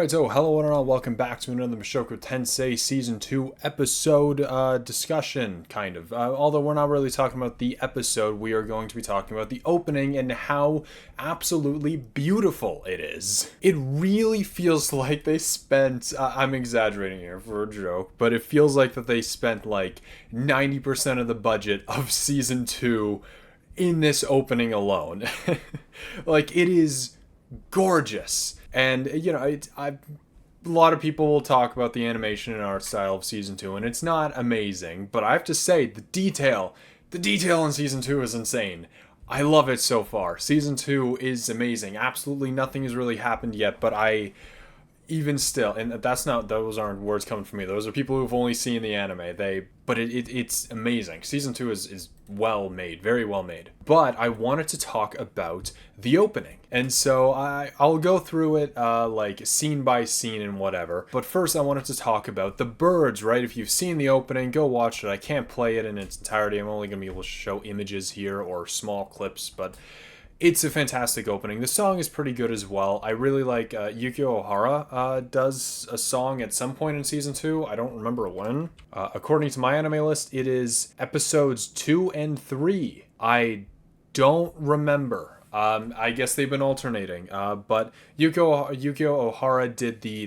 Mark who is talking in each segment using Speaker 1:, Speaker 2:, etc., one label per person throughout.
Speaker 1: Alright, so hello one and all, welcome back to another Mushoku Tensei Season 2 episode discussion, kind of. Although we're not really talking about the episode, we are going to be talking about the opening and how absolutely beautiful it is. It really feels like they spent, I'm exaggerating here for a joke, but it feels like that they spent like 90% of the budget of Season 2 in this opening alone. Like, it is gorgeous. And, you know, a lot of people will talk about the animation and art style of Season 2, and it's not amazing, but I have to say, the detail in Season 2 is insane. I love it so far. Season 2 is amazing. Absolutely nothing has really happened yet, but even still, and those aren't words coming from me. Those are people who've only seen the anime. But it's amazing. Season 2 is well made, very well made. But I wanted to talk about the opening. And so I'll go through it like scene by scene and whatever. But first I wanted to talk about the birds, right? If you've seen the opening, go watch it. I can't play it in its entirety. I'm only going to be able to show images here or small clips, but it's a fantastic opening. The song is pretty good as well. I really like Yukio Ohara does a song at some point in Season 2. I don't remember when. According to my anime list, it is episodes 2 and 3. I don't remember. I guess they've been alternating. But Yukio Ohara did the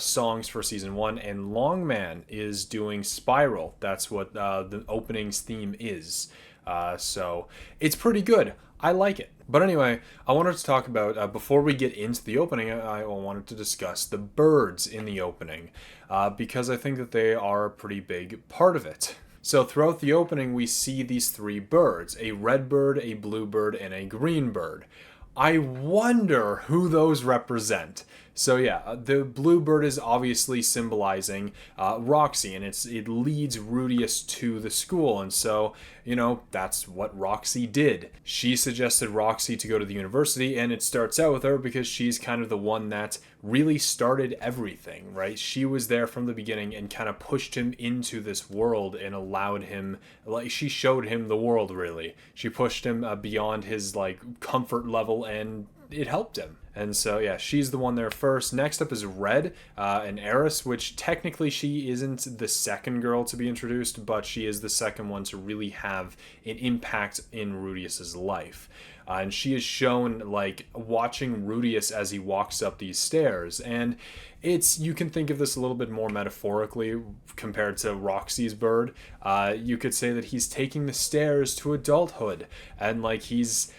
Speaker 1: songs for Season 1, and Longman is doing Spiral. That's what the opening's theme is. So it's pretty good. I like it. But anyway, I wanted to talk about, before we get into the opening, I wanted to discuss the birds in the opening, because I think that they are a pretty big part of it. So throughout the opening, we see these three birds, a red bird, a blue bird, and a green bird. I wonder who those represent. So yeah, the blue bird is obviously symbolizing Roxy, and it leads Rudius to the school, and so, you know, that's what Roxy did. She suggested Roxy to go to the university, and it starts out with her because she's kind of the one that really started everything, right? She was there from the beginning and kind of pushed him into this world and allowed him, she showed him the world, really. She pushed him beyond his, comfort level, and it helped him. And so, yeah, she's the one there first. Next up is Red, an heiress, which technically she isn't the second girl to be introduced, but she is the second one to really have an impact in Rudius's life. And she is shown, watching Rudius as he walks up these stairs. And you can think of this a little bit more metaphorically compared to Roxy's bird. You could say that he's taking the stairs to adulthood. And, he's,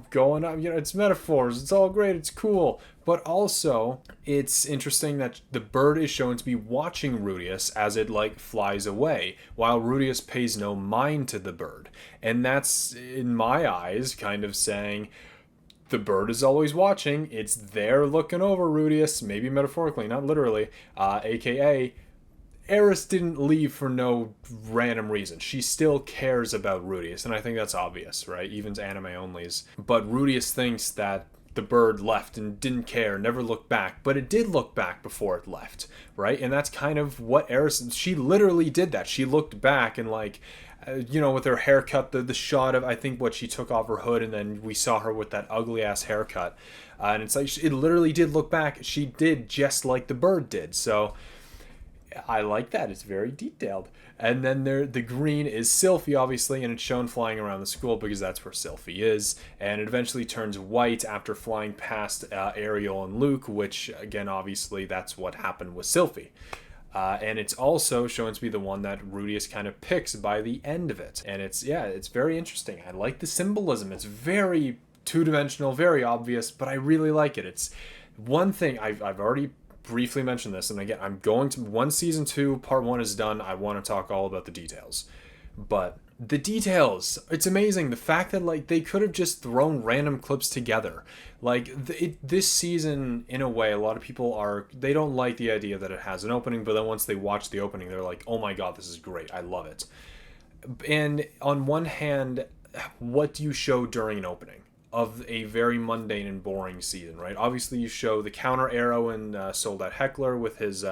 Speaker 1: going up, it's metaphors, it's all great, it's cool. But also, it's interesting that the bird is shown to be watching Rudius as it, flies away, while Rudius pays no mind to the bird. And that's, in my eyes, kind of saying, the bird is always watching, it's there looking over Rudius, maybe metaphorically, not literally, aka, Eris didn't leave for no random reason. She still cares about Rudius, and I think that's obvious, right? Even to anime onlys. But Rudius thinks that the bird left and didn't care, never looked back, but it did look back before it left, right? And that's kind of what Eris, she literally did that. She looked back and with her haircut, the shot of, I think, what she took off her hood, and then we saw her with that ugly ass haircut. And it's it literally did look back. She did just like the bird did. So I like that. It's very detailed. And then the green is Sylphie, obviously, and it's shown flying around the school because that's where Sylphie is. And it eventually turns white after flying past Ariel and Luke, which, again, obviously, that's what happened with Sylphie. And it's also shown to be the one that Rudius kind of picks by the end of it. And it's very interesting. I like the symbolism. It's very two-dimensional, very obvious, but I really like it. It's one thing I've already briefly mention this, and again, I'm going to, once Season 2 Part 1 is done, I want to talk all about the details. But the details, it's amazing. The fact that, they could have just thrown random clips together. This season, in a way, a lot of people they don't like the idea that it has an opening, but then once they watch the opening, they're like, oh my god, this is great, I love it. And on one hand, what do you show during an opening of a very mundane and boring season, right? Obviously, you show the counter arrow and Soldat Heckler with his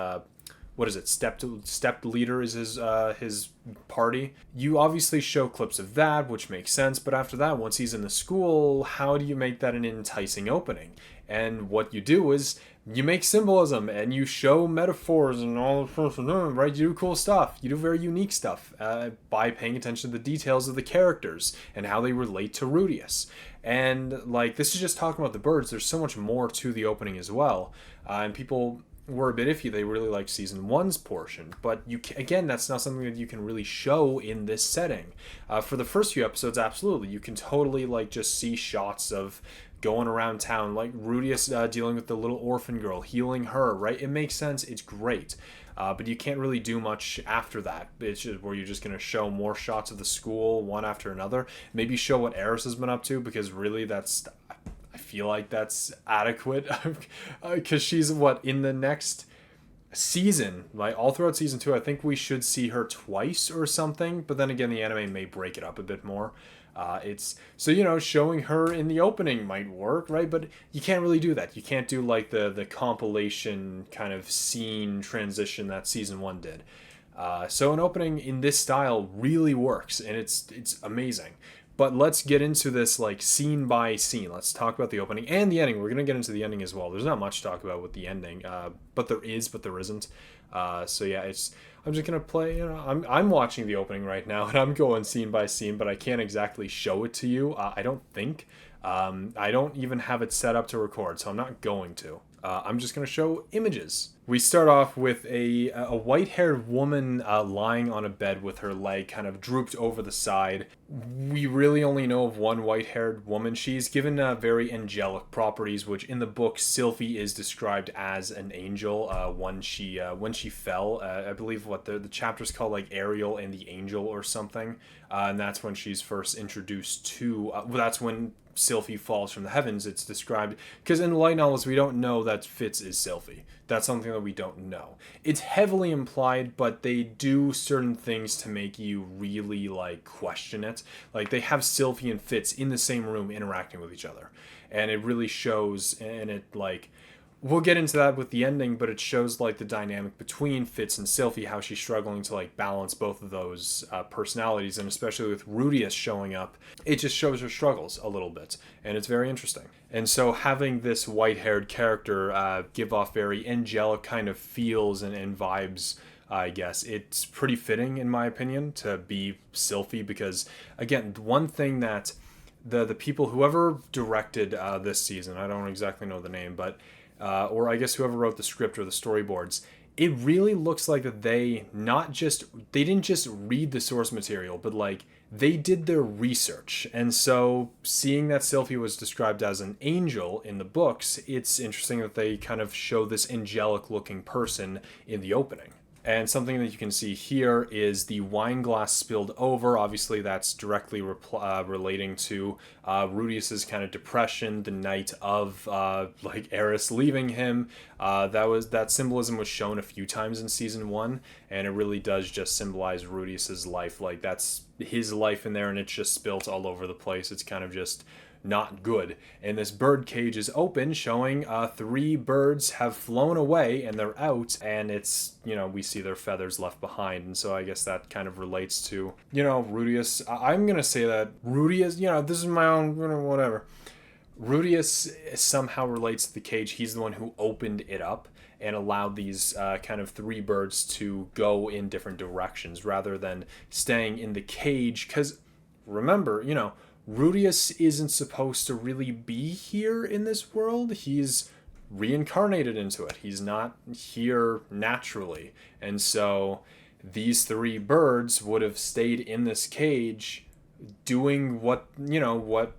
Speaker 1: stepped leader is his party. You obviously show clips of that, which makes sense. But after that, once he's in the school, how do you make that an enticing opening? And what you do is you make symbolism and you show metaphors and all right. You do cool stuff. You do very unique stuff by paying attention to the details of the characters and how they relate to Rudius. And like, this is just talking about the birds. There's so much more to the opening as well, and people were a bit iffy. They really liked season one's portion, but again, that's not something that you can really show in this setting. For the first few episodes, absolutely, you can totally like just see shots of going around town, like Rudius dealing with the little orphan girl, healing her, right? It makes sense. It's great. But you can't really do much after that. It's just where you're just going to show more shots of the school, one after another. Maybe show what Eris has been up to, because really I feel like that's adequate. Because she's in the next season, like all throughout season 2, I think we should see her twice or something. But then again, the anime may break it up a bit more. It's so showing her in the opening might work, right? But you can't really do that. You can't do like the compilation kind of scene transition that season 1 did. So an opening in this style really works, and it's amazing. But let's get into this like scene by scene. Let's talk about the opening and the ending. We're gonna get into the ending as well. There's not much to talk about with the ending, but there isn't. So yeah, I'm just gonna play. I'm watching the opening right now, and I'm going scene by scene, but I can't exactly show it to you. I don't think. I don't even have it set up to record, so I'm not going to. I'm just gonna show images. We start off with a white-haired woman lying on a bed with her leg kind of drooped over the side. We really only know of one white-haired woman. She's given very angelic properties, which in the book Sylphie is described as an angel. When she fell, I believe the chapter's called like Ariel and the Angel or something, and that's when she's first introduced to. That's when Sylphie falls from the heavens. It's described because in the light novels we don't know that Fitz is Sylphie. That's something that we don't know. It's heavily implied, but they do certain things to make you really like question it. Like they have Sylphie and Fitz in the same room interacting with each other, and it really shows. And it like we'll get into that with the ending, but it shows like the dynamic between Fitz and Sylphie, how she's struggling to like balance both of those personalities, and especially with Rudius showing up, it just shows her struggles a little bit, and it's very interesting. And so having this white-haired character give off very angelic kind of feels and vibes, I guess it's pretty fitting in my opinion to be Sylphie, because again, one thing that the people, whoever directed this season, I don't exactly know the name, but or I guess whoever wrote the script or the storyboards, it really looks like that they didn't just read the source material, but like they did their research. And so seeing that Sylphie was described as an angel in the books, it's interesting that they kind of show this angelic looking person in the opening. And something that you can see here is the wine glass spilled over. Obviously, that's directly relating to Rudius's kind of depression the night of like Eris leaving him. That symbolism was shown a few times in season 1, and it really does just symbolize Rudius's life. Like that's his life in there, and it's just spilt all over the place. It's kind of just not good. And this bird cage is open, showing 3 birds have flown away and they're out, and it's, we see their feathers left behind. And so I guess that kind of relates to, Rudius. I'm gonna say that Rudius, this is my own whatever. Rudius somehow relates to the cage. He's the one who opened it up and allowed these kind of 3 birds to go in different directions rather than staying in the cage. Because remember, Rudius isn't supposed to really be here in this world. He's reincarnated into it. He's not here naturally. And so these 3 birds would have stayed in this cage doing what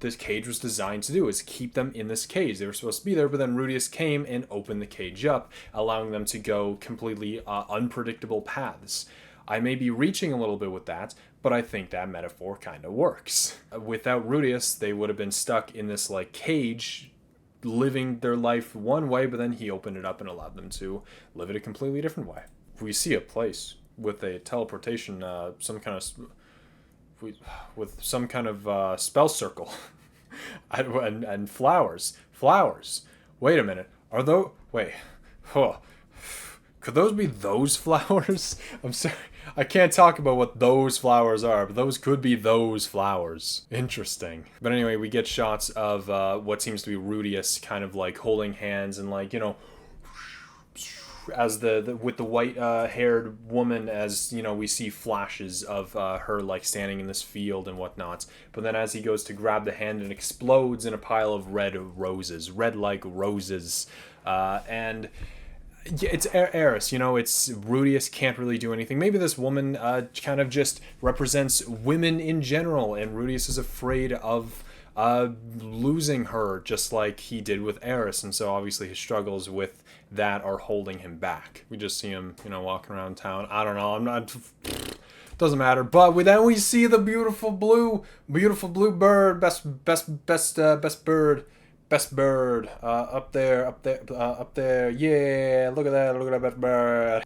Speaker 1: this cage was designed to do, is keep them in this cage. They were supposed to be there, but then Rudius came and opened the cage up, allowing them to go completely unpredictable paths. I may be reaching a little bit with that, but I think that metaphor kind of works. Without Rudius, they would have been stuck in this like cage, living their life one way, but then he opened it up and allowed them to live it a completely different way. We see a place with a teleportation, with some kind of spell circle, and flowers. Wait a minute. Could those be those flowers? I'm sorry. I can't talk about what those flowers are, but those could be those flowers. Interesting. But anyway, we get shots of what seems to be Rudius kind of like holding hands and like, as the with the white haired woman, as you know, we see flashes of her like standing in this field and whatnot. But then as he goes to grab the hand, it explodes in a pile of red roses, red like roses, and. Yeah, it's Eris, you know, it's Rudius can't really do anything. Maybe this woman kind of just represents women in general, and Rudius is afraid of losing her, just like he did with Eris, and so obviously his struggles with that are holding him back. We just see him, you know, walking around town. I don't know, I'm not... Doesn't matter. But then we see the beautiful blue bird, best bird. Best bird, up there, yeah, look at that best bird.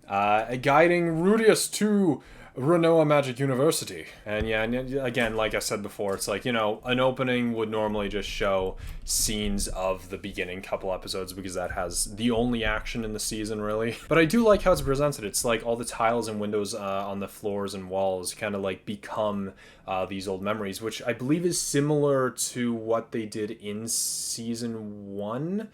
Speaker 1: Guiding Rudius to Renoa Magic University. And yeah, again, like I said before, it's like, you know, an opening would normally just show scenes of the beginning couple episodes because that has the only action in the season, really. But I do like how it's presented. It's like all the tiles and windows on the floors and walls kind of like become these old memories, which I believe is similar to what they did in season 1.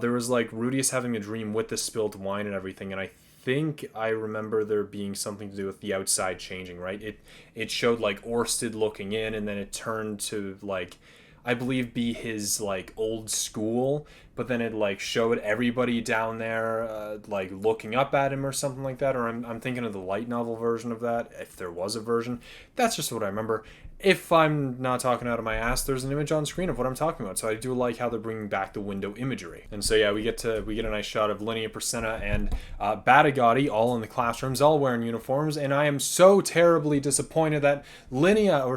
Speaker 1: There was like Rudius having a dream with the spilled wine and everything, and I think I remember there being something to do with the outside changing, right? It showed like Orsted looking in, and then it turned to like, I believe, be his like old school, but then it like showed everybody down there like looking up at him or something like that. Or I'm thinking of the light novel version of that, if there was a version. That's just what I remember. If I'm not talking out of my ass, there's an image on screen of what I'm talking about. So I do like how they're bringing back the window imagery. And so yeah, we get a nice shot of Linnea, Persenna, and Batagati all in the classrooms, all wearing uniforms. And I am so terribly disappointed that Linnea,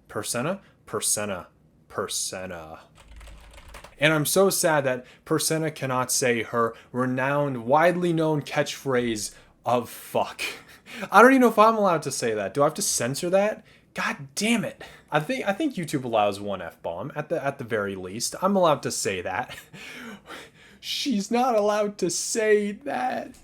Speaker 1: Persenna. And I'm so sad that Persenna cannot say her renowned, widely known catchphrase of fuck. I don't even know if I'm allowed to say that. Do I have to censor that? God damn it. I think YouTube allows one F-bomb at the very least. I'm allowed to say that. She's not allowed to say that.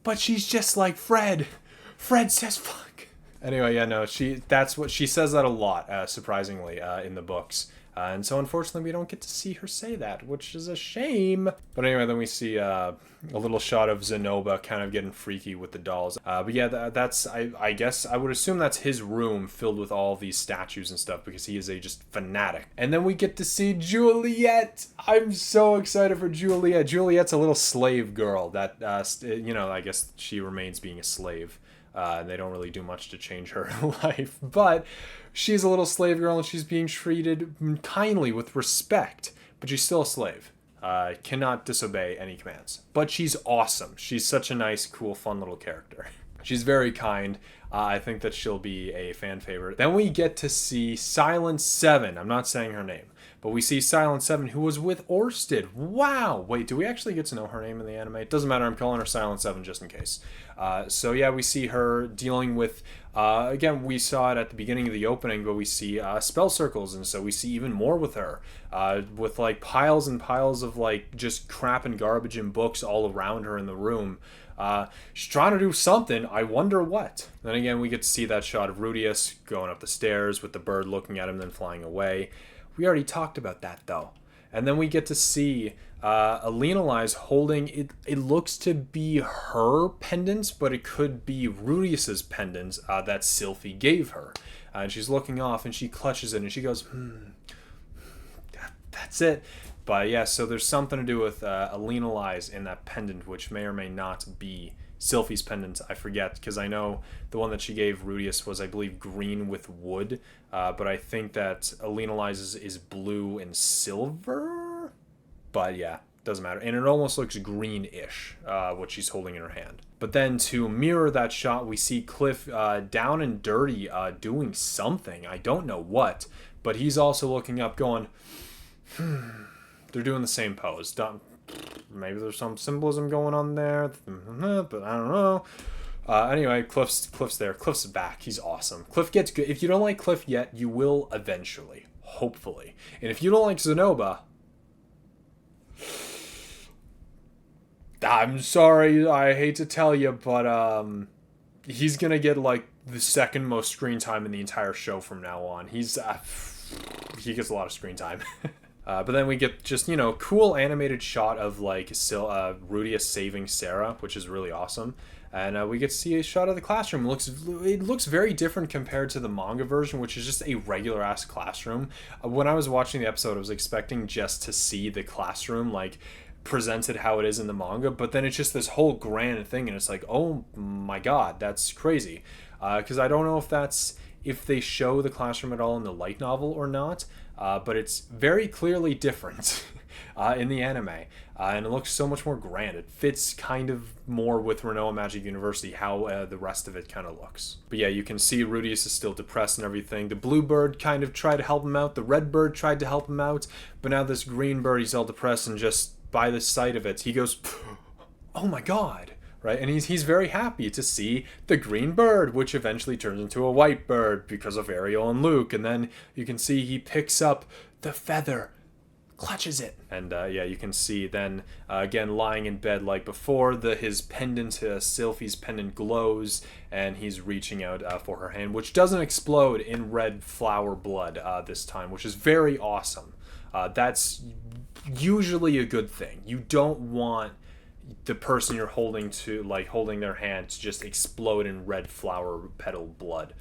Speaker 1: But she's just like Fred. Fred says fuck. Anyway, yeah, no, that's what she says that a lot, surprisingly, in the books. And so unfortunately we don't get to see her say that, which is a shame. But anyway, then we see a little shot of Zenoba kind of getting freaky with the dolls. But yeah, that's, I guess, I would assume that's his room filled with all these statues and stuff because he is a just fanatic. And then we get to see Juliet. I'm so excited for Juliet. Juliet's a little slave girl that, you know, I guess she remains being a slave. They don't really do much to change her life, but she's a little slave girl and she's being treated kindly with respect, but she's still a slave. Cannot disobey any commands, but she's awesome. She's such a nice, cool, fun little character. She's very kind. I think that she'll be a fan favorite. Then we get to see Silent 7. I'm not saying her name, but we see Silent 7, who was with Orsted. Wow! Wait, do we actually get to know her name in the anime? It doesn't matter, I'm calling her Silent 7 just in case. So yeah, we see her dealing with, again, we saw it at the beginning of the opening, but we see spell circles, and so we see even more with her. With like piles and piles of like just crap and garbage and books all around her in the room. She's trying to do something. I wonder what. Then again, we get to see that shot of Rudius going up the stairs with the bird looking at him, then flying away. We already talked about that, though. And then we get to see Alina holding, it looks to be her pendants, but it could be Rudius's pendants that Sylphie gave her. And she's looking off, and she clutches it, and she goes, that's it. But yeah, so there's something to do with Alina in that pendant, which may or may not be Sylphie's pendant. I forget, because I know the one that she gave Rudius was, I believe, green with wood. But I think that Alina is blue and silver. But yeah, doesn't matter. And it almost looks green-ish, what she's holding in her hand. But then to mirror that shot, we see Cliff down and dirty doing something. I don't know what. But he's also looking up going, They're doing the same pose. Maybe there's some symbolism going on there, but I don't know. Anyway, Cliff's there. Cliff's back. He's awesome. Cliff gets good. If you don't like Cliff yet, you will eventually. Hopefully. And if you don't like Zenoba, I'm sorry, I hate to tell you, but he's gonna get like the second most screen time in the entire show from now on. He gets a lot of screen time. But then we get just, cool animated shot of like Rudius saving Sarah, which is really awesome. And we get to see a shot of the classroom. It looks very different compared to the manga version, which is just a regular ass classroom. When I was watching the episode, I was expecting just to see the classroom like presented how it is in the manga, but then it's just this whole grand thing, and it's like, oh my god, that's crazy. Because I don't know if they show the classroom at all in the light novel or not, but it's very clearly different in the anime, and it looks so much more grand. It fits kind of more with Renoa Magic University, how the rest of it kind of looks. But yeah, you can see Rudius is still depressed and everything. The blue bird kind of tried to help him out, the red bird tried to help him out, but now this green bird, he's all depressed, and just by the sight of it, he goes, oh my god. Right? And he's very happy to see the green bird, which eventually turns into a white bird because of Ariel and Luke. And then you can see he picks up the feather, clutches it. And yeah, you can see then, again, lying in bed like before, his pendant, Sylphie's pendant glows, and he's reaching out for her hand, which doesn't explode in red flower blood this time, which is very awesome. That's usually a good thing. You don't want the person you're holding their hand to just explode in red flower petal blood.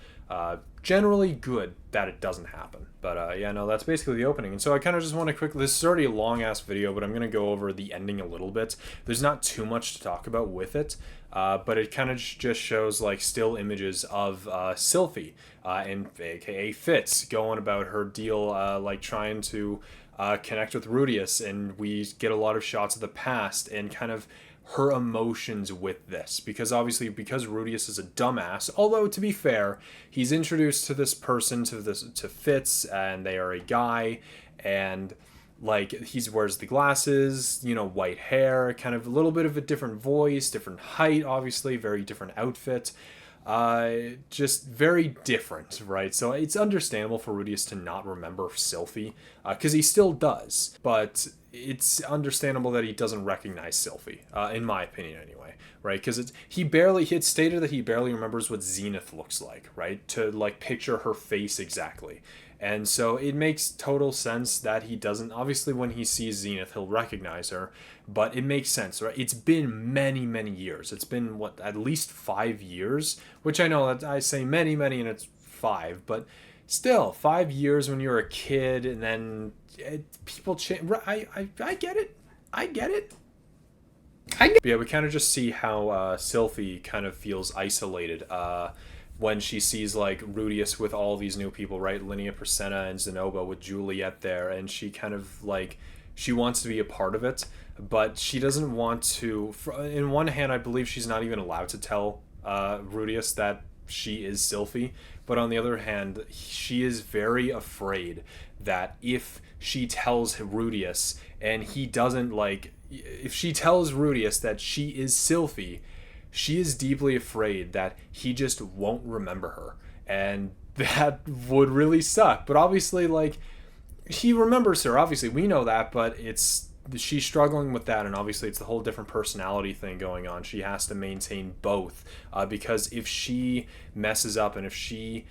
Speaker 1: Generally good that it doesn't happen. But yeah, no, that's basically the opening. And so I kind of just want to quickly, this is already a long ass video, but I'm going to go over the ending a little bit. There's not too much to talk about with it, but it kind of just shows like still images of Sylphie, and aka Fitz, going about her deal, like trying to connect with Rudius, and we get a lot of shots of the past and kind of her emotions with this, because Rudius is a dumbass, although to be fair, he's introduced to this person, to Fitz, and they are a guy, and like he wears the glasses, white hair, kind of a little bit of a different voice, different height, obviously very different outfit. Just very different, right? So it's understandable for Rudius to not remember Sylphie, because he still does, but it's understandable that he doesn't recognize Sylphie, in my opinion anyway, right? Because he had stated that he barely remembers what Zenith looks like, right? To like picture her face exactly. And so it makes total sense that he doesn't. Obviously, when he sees Zenith, he'll recognize her, but it makes sense, right? It's been many, many years. It's been, at least 5 years, which I know that I say many, many, and it's 5, but still, 5 years when you're a kid, and then people change. I get it. I get it. Yeah, we kind of just see how Sylphie kind of feels isolated when she sees like Rudius with all these new people, right? Linnea Presena and Zenoba with Juliet there, and she kind of like, she wants to be a part of it, but she doesn't want to. In one hand, I believe she's not even allowed to tell Rudius that she is Sylphie, but on the other hand, she is very afraid that if she tells Rudius and he doesn't if she tells Rudius that she is Sylphie, she is deeply afraid that he just won't remember her, and that would really suck. But obviously, he remembers her, obviously we know that, but she's struggling with that, and obviously it's the whole different personality thing going on. She has to maintain both, because if she messes up, and if she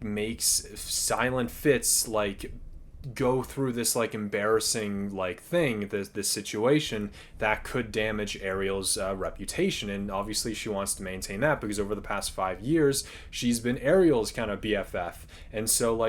Speaker 1: makes Silent Fitz go through this embarrassing thing, this situation that could damage Ariel's reputation, and obviously she wants to maintain that, because over the past 5 years she's been Ariel's kind of BFF, and so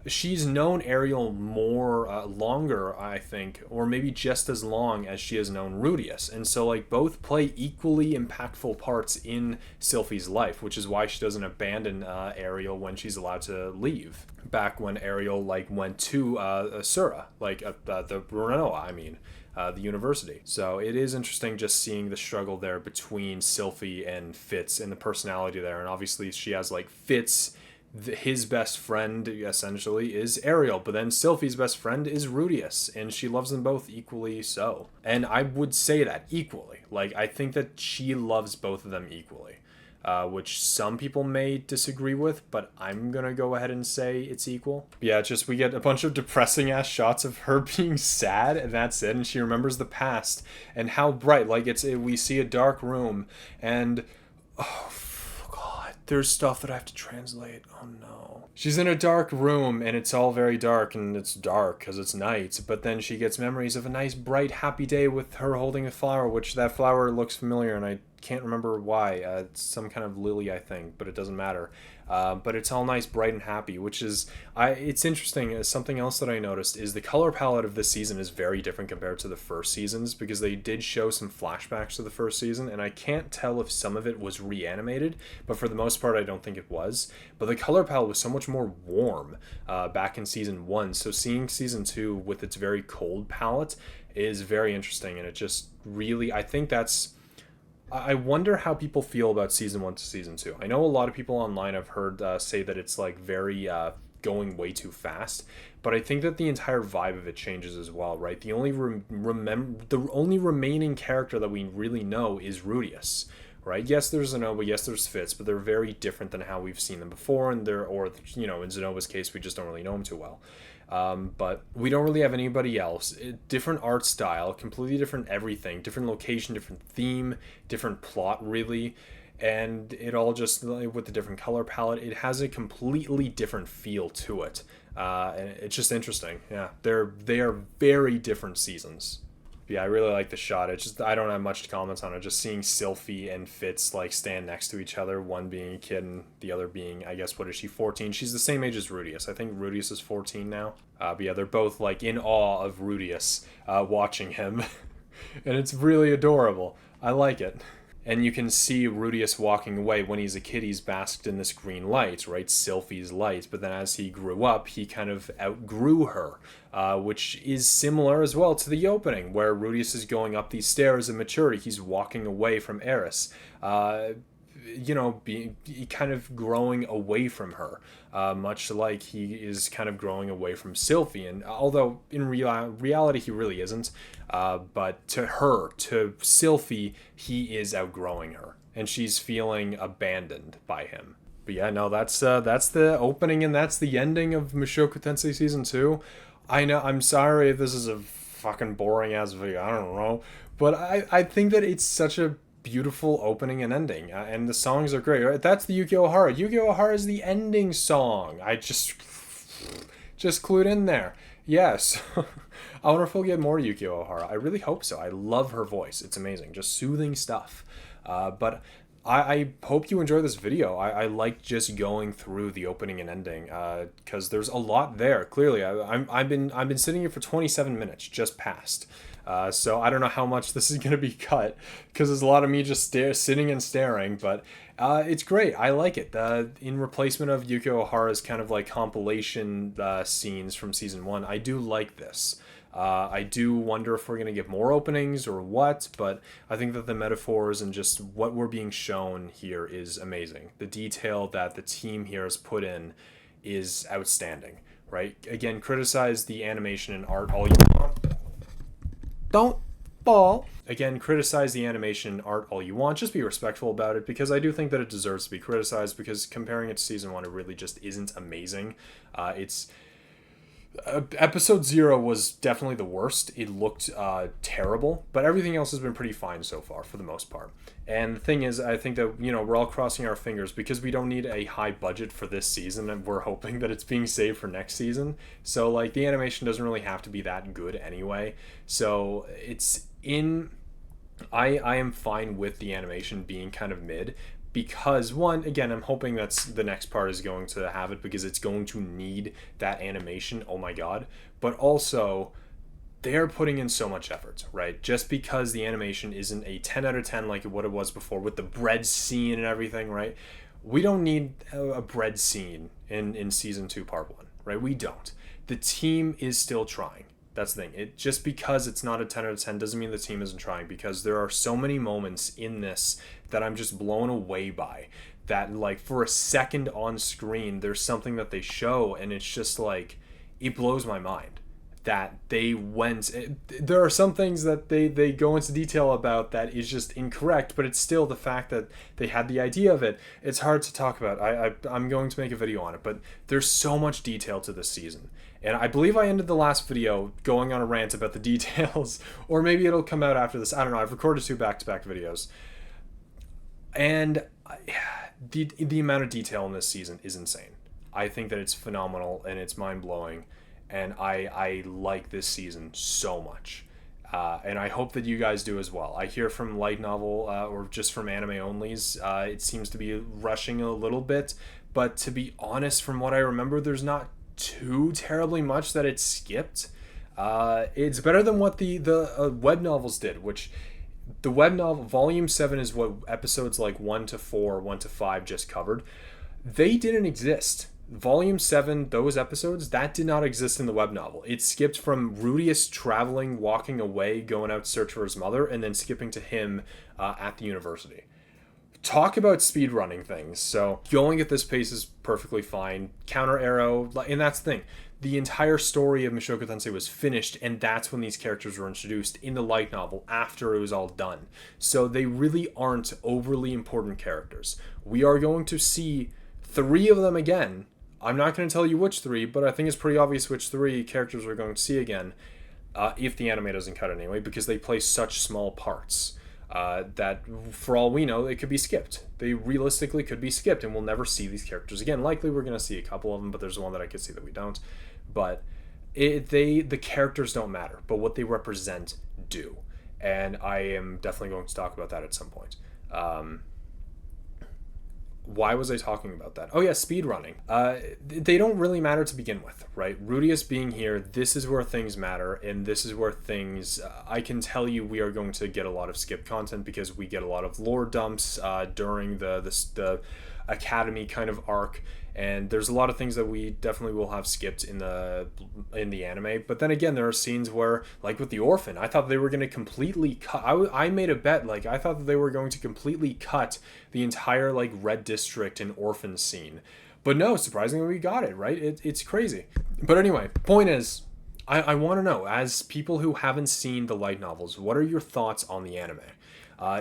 Speaker 1: she's known Ariel more longer, I think, or maybe just as long as she has known Rudius. And so both play equally impactful parts in Sylphie's life, which is why she doesn't abandon Ariel when she's allowed to leave. Back when Ariel went to Sura, the Renoa, the university. So it is interesting just seeing the struggle there between Sylphie and Fitz and the personality there. And obviously she has Fitz, his best friend essentially is Ariel, but then Sylphie's best friend is Rudius, and she loves them both equally so. And I would say that equally. I think that she loves both of them equally, which some people may disagree with, but I'm gonna go ahead and say it's equal. Yeah, we get a bunch of depressing ass shots of her being sad, and that's it, and she remembers the past and how bright, we see a dark room, and oh god, There's stuff that I have to translate. Oh no. She's in a dark room and it's all very dark, and it's dark because it's night, but then she gets memories of a nice, bright, happy day with her holding a flower, which that flower looks familiar and I can't remember why. It's some kind of lily, I think, but it doesn't matter. But it's all nice, bright, and happy, which is, it's interesting. Something else that I noticed is the color palette of this season is very different compared to the first seasons, because they did show some flashbacks to the first season, and I can't tell if some of it was reanimated, but for the most part, I don't think it was. But the color palette was so much more warm back in season 1, so seeing season 2 with its very cold palette is very interesting, and it just really, I think that's, I wonder how people feel about season 1 to season 2. I know a lot of people online I've heard say that it's like very going way too fast, but I think that the entire vibe of it changes as well, right? The only the only remaining character that we really know is Rudius, right? Yes, there's Zenoba, yes, there's Fitz, but they're very different than how we've seen them before, and or you know, in Zenoba's case, we just don't really know him too well. But we don't really have anybody else. Different art style, completely different everything, different location, different theme, different plot, really. And it all just, with the different color palette, it has a completely different feel to it. And it's just interesting. Yeah, they are very different seasons. Yeah, I really like the shot. It's just, I don't have much to comment on it. Just seeing Sylphie and Fitz like stand next to each other, one being a kid and the other being, I guess, what is she, 14? She's the same age as Rudius. I think Rudius is 14 now. But yeah, they're both like in awe of Rudius watching him. And it's really adorable. I like it. And you can see Rudius walking away. When he's a kid, he's basked in this green light, right? Sylphie's light. But then as he grew up, he kind of outgrew her, which is similar as well to the opening, where Rudius is going up these stairs in maturity. He's walking away from Eris. You know, kind of growing away from her, much like he is kind of growing away from Sylphie. And although in reality he really isn't, but to her, to Sylphie, he is outgrowing her, and she's feeling abandoned by him. But yeah, no, that's the opening, and that's the ending of Mushoku Tensei Season 2. I know, I'm sorry if this is a fucking boring ass video, I don't know, but I think that it's such a beautiful opening and ending, and the songs are great, right? That's the Yuki Ohara. Yuki Ohara is the ending song. I just clued in there. Yes. I wonder if we'll get more Yuki Ohara. I really hope so. I love her voice. It's amazing. Just soothing stuff. But I hope you enjoy this video. I like just going through the opening and ending, because there's a lot there. Clearly, I've been sitting here for 27 minutes, just past. So I don't know how much this is going to be cut, because there's a lot of me just sitting and staring, but it's great. I like it. In replacement of Yuki Ohara's kind of like compilation scenes from season 1, I do like this. I do wonder if we're going to get more openings or what, but I think that the metaphors and just what we're being shown here is amazing. The detail that the team here has put in is outstanding, right? Again, criticize the animation and art all you want. Don't fall. Again, criticize the animation and art all you want. Just be respectful about it, because I do think that it deserves to be criticized, because comparing it to season 1, it really just isn't amazing. Episode 0 was definitely the worst. It looked terrible, but everything else has been pretty fine so far for the most part. And the thing is, I think that, you know, we're all crossing our fingers, because we don't need a high budget for this season, and we're hoping that it's being saved for next season. So like, the animation doesn't really have to be that good anyway. So I am fine with the animation being kind of mid, because one, again, I'm hoping that's the next part is going to have it, because it's going to need that animation. Oh my god. But also, they're putting in so much effort, right? Just because the animation isn't a 10 out of 10 like what it was before with the bread scene and everything, right? We don't need a bread scene in season 2 part 1, right? We don't. The team is still trying. That's the thing. Just because it's not a 10 out of 10 doesn't mean the team isn't trying, because there are so many moments in this that I'm just blown away by, that like for a second on screen there's something that they show, and it's just like, it blows my mind that they went. There are some things that they go into detail about that is just incorrect, but it's still the fact that they had the idea of it. It's hard to talk about. I'm going to make a video on it, but there's so much detail to this season. And I believe I ended the last video going on a rant about the details, or maybe it'll come out after this. I don't know. I've recorded 2 back-to-back videos. And the amount of detail in this season is insane. I think that it's phenomenal and it's mind-blowing, and I like this season so much. And I hope that you guys do as well. I hear from light novel or just from anime onlys, it seems to be rushing a little bit, but to be honest, from what I remember, there's not too terribly much that it skipped. It's better than what the web novels did, which the web novel volume 7 is what episodes like 1 to 4, 1 to 5 just covered. They didn't exist. Volume 7, those episodes, that did not exist in the web novel. It skipped from Rudius traveling, walking away, going out to search for his mother, and then skipping to him at the university. Talk about speedrunning things. So going at this pace is perfectly fine. Counter arrow, and that's the thing. The entire story of Mushoku Tensei was finished, and that's when these characters were introduced in the light novel after it was all done. So they really aren't overly important characters. We are going to see 3 of them again. I'm not going to tell you which 3, but I think it's pretty obvious which 3 characters we're going to see again, if the anime doesn't cut anyway, because they play such small parts that, for all we know, it could be skipped. They realistically could be skipped, and we'll never see these characters again. Likely we're going to see a couple of them, but there's one that I could see that we don't. But the characters don't matter, but what they represent do. And I am definitely going to talk about that at some point. Why was I talking about that? Oh yeah, speedrunning. They don't really matter to begin with, right? Rudius being here, this is where things matter, and this is where things... I can tell you we are going to get a lot of skip content because we get a lot of lore dumps during the Academy kind of arc, and there's a lot of things that we definitely will have skipped in the anime. But then again, there are scenes where, like with the orphan, I thought they were going to completely cut. I made a bet, like I thought that they were going to completely cut the entire like Red District and orphan scene, but no, surprisingly we got it right. It's crazy. But anyway, point is, I want to know, as people who haven't seen the light novels, what are your thoughts on the anime?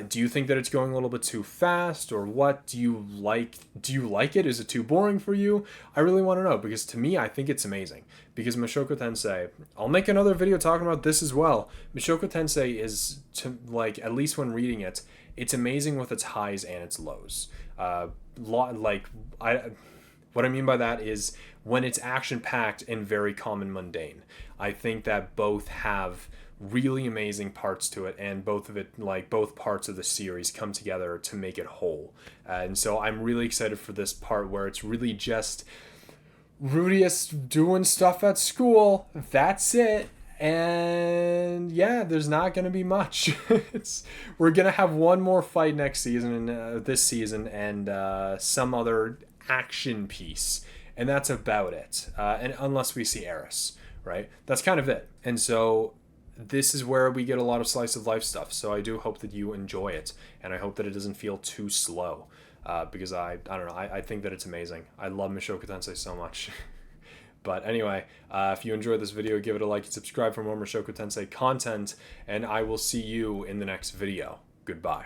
Speaker 1: Do you think that it's going a little bit too fast, or what? Do you like it? Is it too boring for you? I really want to know, because to me, I think it's amazing. Because Mushoku Tensei, I'll make another video talking about this as well. Mushoku Tensei is, like, at least when reading it, it's amazing with its highs and its lows. What I mean by that is when it's action-packed and very calm and mundane. I think that both have really amazing parts to it, and both parts of the series come together to make it whole. And so I'm really excited for this part where it's really just Rudius doing stuff at school. That's it. And yeah, there's not going to be much. We're going to have one more fight next season, this season, and some other action piece. And that's about it. And unless we see Eris, right? That's kind of it. And so this is where we get a lot of slice of life stuff. So I do hope that you enjoy it, and I hope that it doesn't feel too slow, because I don't know, I think that it's amazing. I love Mushoku Tensei so much. But anyway, if you enjoyed this video, give it a like and subscribe for more Mushoku Tensei content, and I will see you in the next video. Goodbye.